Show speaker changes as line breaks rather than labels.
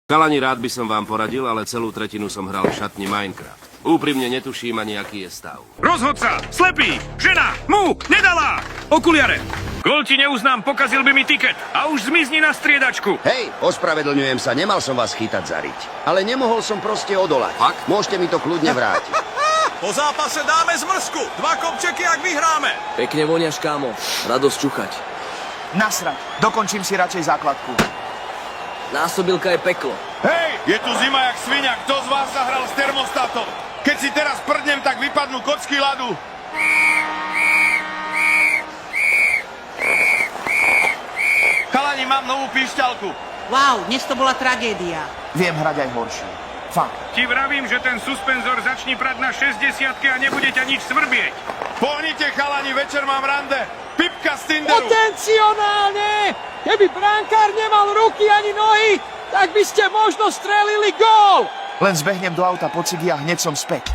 Chalani, rád by som vám poradil, ale celú tretinu som hral v šatni Minecraft. Úprimne netuším ani, aký je stav.
Rozhodca, slepý, žena, mu, nedala! Okuliare! Gól ti neuznám, pokazil by mi tiket a už zmizni na striedačku.
Hej, ospravedlňujem sa, nemal som vás chytať za riť. Ale nemohol som proste odolať.
Fakt?
Môžete mi to kľudne vrátiť.
Po zápase dáme zmrzku. 2 kopčeky, ak vyhráme.
Pekne voniaš, kámo. Radosť čukať.
Nasrať. Dokončím si radšej základku.
Násobilka je peklo.
Hej, je tu zima jak svinia. Kto z vás sa hral s termostatom? Keď si teraz prdnem, tak vypadnú kocky ľadu. Chalani, mám novú píšťalku.
Wow, dnes to bola tragédia.
Viem hrať aj horšie. Fakt.
Ti vravím, že ten suspenzor začni prať na 60-ke a nebude ťa nič svrbieť.
Pohnite, chalani, večer mám rande. Pipka z Tinderu.
Potenciálne! Keby brankár nemal ruky ani nohy, tak by ste možno strelili gól!
Len zbehnem do auta po cigy a hneď som späť.